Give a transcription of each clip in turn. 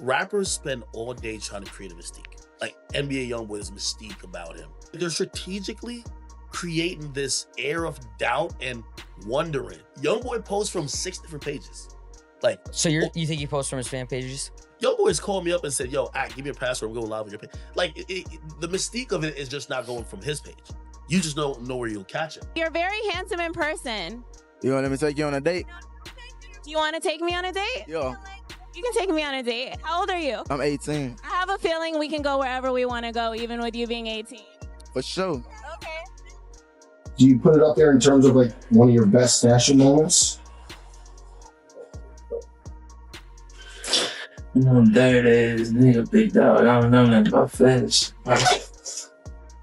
Rappers spend all day trying to create a mystique. Like NBA Youngboy, there's a mystique about him. They're strategically creating this air of doubt and wondering. Youngboy posts from 6 different pages. Like, So you think he posts from his fan pages? Youngboy has called me up and said, "Yo, give me your password. I'm going live on your page." Like, the mystique of it is just not going from his page. You just don't know where you'll catch it. You're very handsome in person. You want me to take you on a date? Do you want to take me on a date? Yeah. You can take me on a date. How old are you? I'm 18. I have a feeling we can go wherever we want to go, even with you being 18. For sure. Okay. Do you put it up there in terms of like one of your best fashion moments? There it is, nigga, big dog. I don't know nothing about fashion.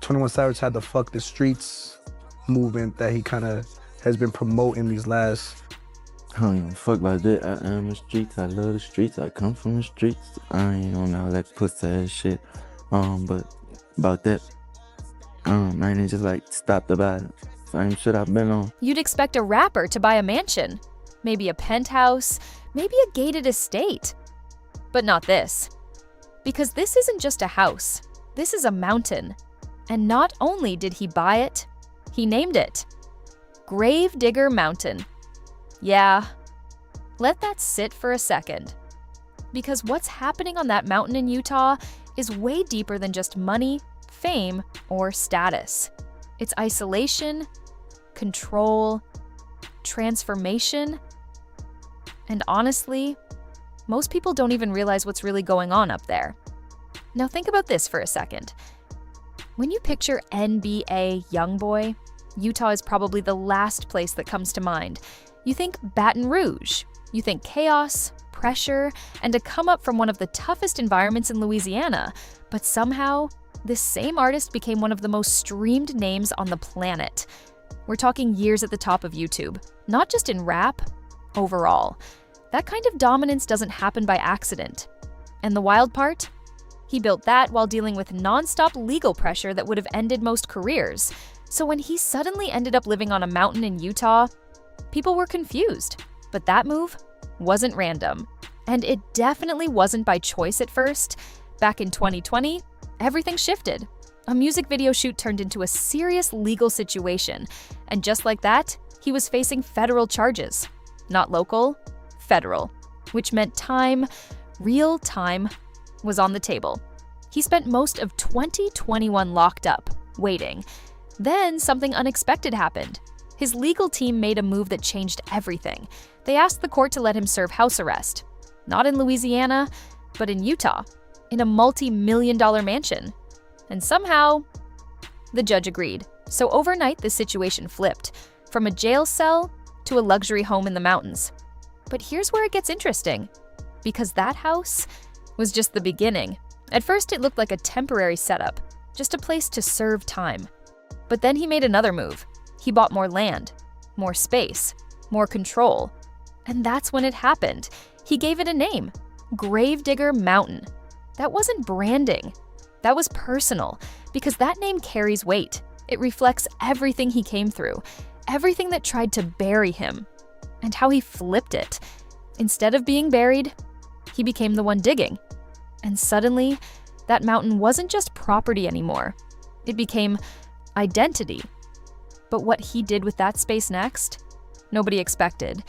21 Savage had the Fuck the Streets movement that he kind of has been promoting these last. I don't even fuck about that. I am the streets. I love the streets. I come from the streets. I ain't on all that pussy ass shit. But about that, I ain't just like stopped about it. Same shit I've been on. You'd expect a rapper to buy a mansion, maybe a penthouse, maybe a gated estate. But not this. Because this isn't just a house, this is a mountain. And not only did he buy it, he named it Gravedigger Mountain. Yeah, let that sit for a second. Because what's happening on that mountain in Utah is way deeper than just money, fame, or status. It's isolation, control, transformation, and honestly, most people don't even realize what's really going on up there. Now think about this for a second. When you picture NBA Youngboy, Utah is probably the last place that comes to mind. You think Baton Rouge, you think chaos, pressure, and to come up from one of the toughest environments in Louisiana, but somehow, this same artist became one of the most streamed names on the planet. We're talking years at the top of YouTube, not just in rap, overall. That kind of dominance doesn't happen by accident. And the wild part? He built that while dealing with non-stop legal pressure that would have ended most careers. So when he suddenly ended up living on a mountain in Utah, people were confused. But that move wasn't random. And it definitely wasn't by choice at first. Back in 2020, everything shifted. A music video shoot turned into a serious legal situation. And just like that, he was facing federal charges. Not local, federal. Which meant time, real time, was on the table. He spent most of 2021 locked up, waiting. Then something unexpected happened. His legal team made a move that changed everything. They asked the court to let him serve house arrest. Not in Louisiana, but in Utah, in a multi-million-dollar mansion. And somehow, the judge agreed. So overnight, the situation flipped, from a jail cell to a luxury home in the mountains. But here's where it gets interesting, because that house was just the beginning. At first, it looked like a temporary setup, just a place to serve time. But then he made another move. He bought more land, more space, more control. And that's when it happened. He gave it a name, Gravedigger Mountain. That wasn't branding. That was personal, because that name carries weight. It reflects everything he came through, everything that tried to bury him, and how he flipped it. Instead of being buried, he became the one digging. And suddenly, that mountain wasn't just property anymore. It became identity. But what he did with that space next, nobody expected.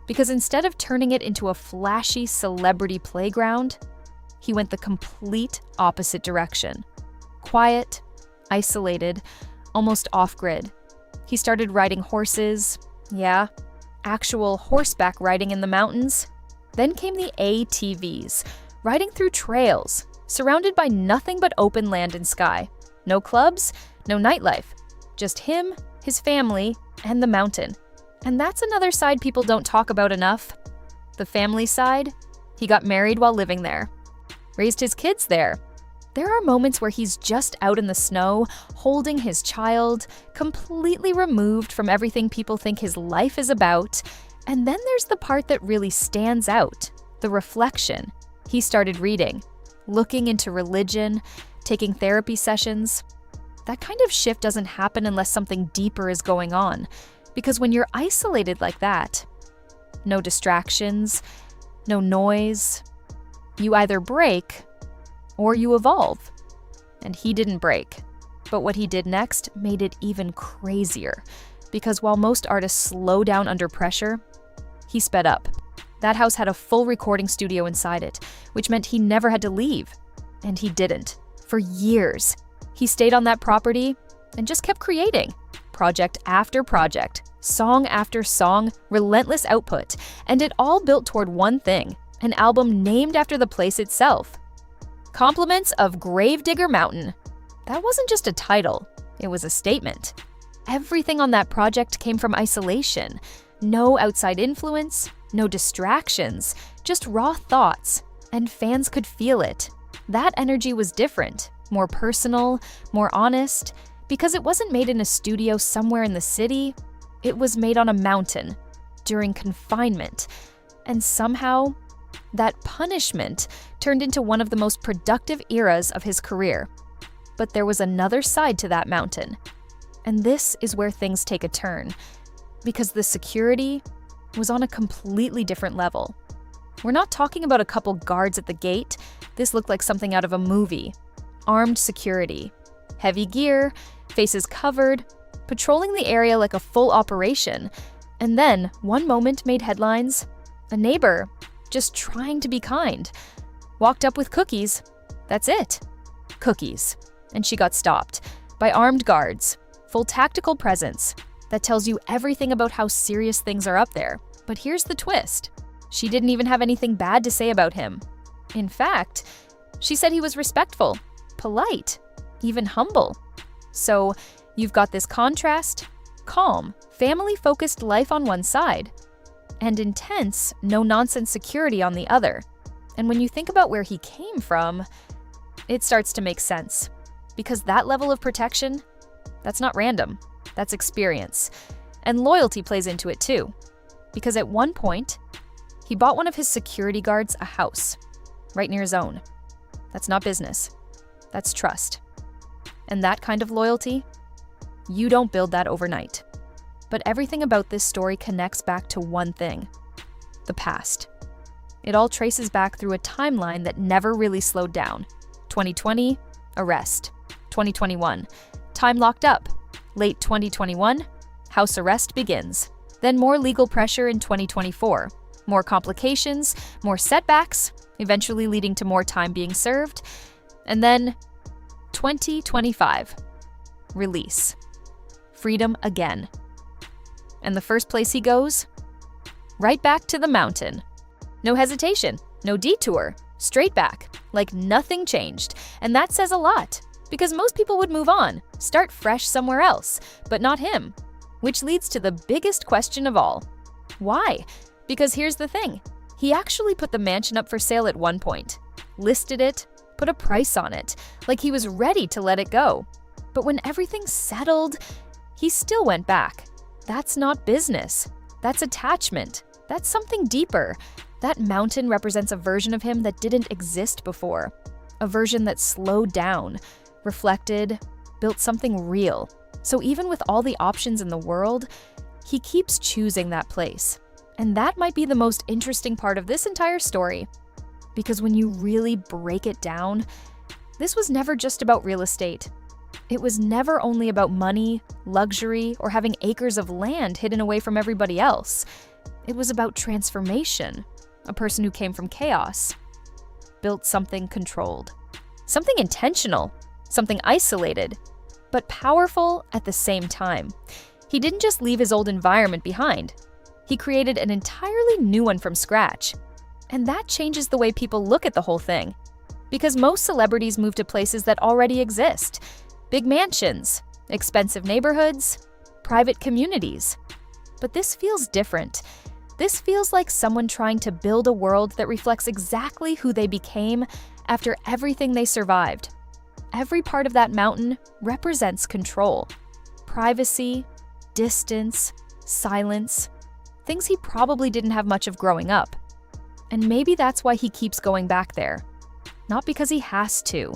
Because instead of turning it into a flashy celebrity playground, he went the complete opposite direction. Quiet, isolated, almost off-grid. He started riding horses, yeah, actual horseback riding in the mountains. Then came the ATVs, riding through trails, surrounded by nothing but open land and sky. No clubs, no nightlife. Just him, his family, and the mountain. And that's another side people don't talk about enough. The family side, he got married while living there. Raised his kids there. There are moments where he's just out in the snow, holding his child, completely removed from everything people think his life is about. And then there's the part that really stands out, the reflection. He started reading, looking into religion, taking therapy sessions. That kind of shift doesn't happen unless something deeper is going on. Because when you're isolated like that, no distractions, no noise, You either break or you evolve. And he didn't break. But what he did next made it even crazier. Because while most artists slow down under pressure, he sped up. That house had a full recording studio inside it, which meant he never had to leave. And he didn't. For years. He stayed on that property and just kept creating. Project after project, song after song, relentless output. And it all built toward one thing, an album named after the place itself. Compliments of Gravedigger Mountain. That wasn't just a title, it was a statement. Everything on that project came from isolation. No outside influence, no distractions, just raw thoughts. And fans could feel it. That energy was different, more personal, more honest, because it wasn't made in a studio somewhere in the city. It was made on a mountain, during confinement. And somehow, that punishment turned into one of the most productive eras of his career. But there was another side to that mountain. And this is where things take a turn, because the security was on a completely different level. We're not talking about a couple guards at the gate. This looked like something out of a movie. Armed security, heavy gear, faces covered, patrolling the area like a full operation. And then, one moment made headlines. A neighbor, just trying to be kind, walked up with cookies. That's it. Cookies. And she got stopped by armed guards. Full tactical presence that tells you everything about how serious things are up there. But here's the twist. She didn't even have anything bad to say about him. In fact, she said he was respectful, polite, even humble. So you've got this contrast, calm, family-focused life on one side, and intense, no-nonsense security on the other. And when you think about where he came from, it starts to make sense. Because that level of protection, that's not random, that's experience. And loyalty plays into it too. Because at one point, he bought one of his security guards a house, right near his own. That's not business, that's trust. And that kind of loyalty, you don't build that overnight. But everything about this story connects back to one thing: the past. It all traces back through a timeline that never really slowed down. 2020, arrest. 2021, time locked up. Late 2021, house arrest begins. Then more legal pressure in 2024. More complications, more setbacks, eventually leading to more time being served. And then 2025, release. Freedom again. And the first place he goes? Right back to the mountain. No hesitation, no detour, straight back, like nothing changed. And that says a lot, because most people would move on, start fresh somewhere else, but not him. Which leads to the biggest question of all. Why? Because here's the thing. He actually put the mansion up for sale at one point, listed it, put a price on it, like he was ready to let it go. But when everything settled, he still went back. That's not business. That's attachment. That's something deeper. That mountain represents a version of him that didn't exist before. A version that slowed down, reflected, built something real. So even with all the options in the world, he keeps choosing that place. And that might be the most interesting part of this entire story. Because when you really break it down, this was never just about real estate. It was never only about money, luxury, or having acres of land hidden away from everybody else. It was about transformation. A person who came from chaos, built something controlled. Something intentional, something isolated, but powerful at the same time. He didn't just leave his old environment behind. He created an entirely new one from scratch. And that changes the way people look at the whole thing. Because most celebrities move to places that already exist. Big mansions, expensive neighborhoods, private communities. But this feels different. This feels like someone trying to build a world that reflects exactly who they became after everything they survived. Every part of that mountain represents control, privacy, distance, silence, things he probably didn't have much of growing up. And maybe that's why he keeps going back there. Not because he has to,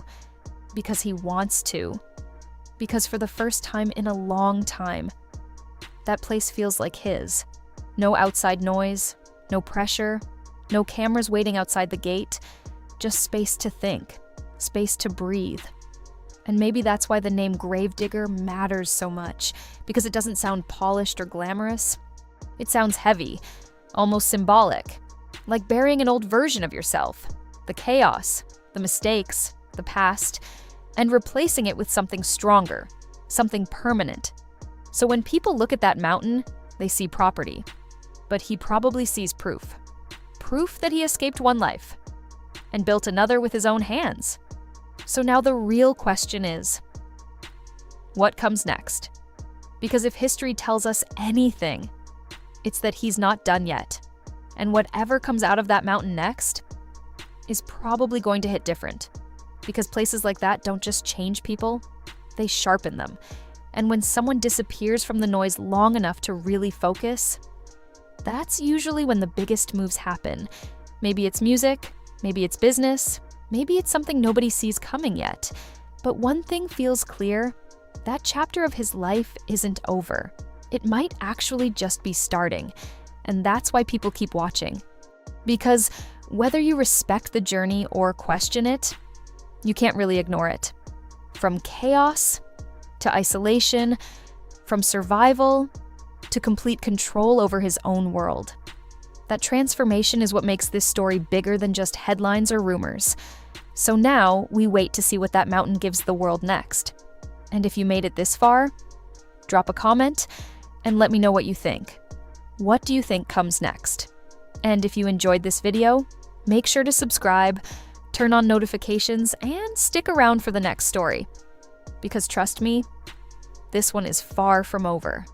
because he wants to. Because for the first time in a long time, that place feels like his. No outside noise, no pressure, no cameras waiting outside the gate. just space to think, space to breathe. And maybe that's why the name Gravedigger matters so much, because it doesn't sound polished or glamorous. It sounds heavy, almost symbolic, like burying an old version of yourself, the chaos, the mistakes, the past, and replacing it with something stronger, something permanent. So when people look at that mountain, they see property. But he probably sees proof. Proof that he escaped one life and built another with his own hands. So now the real question is, what comes next? Because if history tells us anything, it's that he's not done yet. And whatever comes out of that mountain next is probably going to hit different. Because places like that don't just change people, they sharpen them. And when someone disappears from the noise long enough to really focus, that's usually when the biggest moves happen. Maybe it's music, maybe it's business, maybe it's something nobody sees coming yet. But one thing feels clear, that chapter of his life isn't over. It might actually just be starting. And that's why people keep watching. Because whether you respect the journey or question it, you can't really ignore it. From chaos to isolation, from survival to complete control over his own world. That transformation is what makes this story bigger than just headlines or rumors. So now we wait to see what that mountain gives the world next. And if you made it this far, drop a comment and let me know what you think. What do you think comes next? And if you enjoyed this video, make sure to subscribe, turn on notifications, and stick around for the next story. Because trust me, this one is far from over.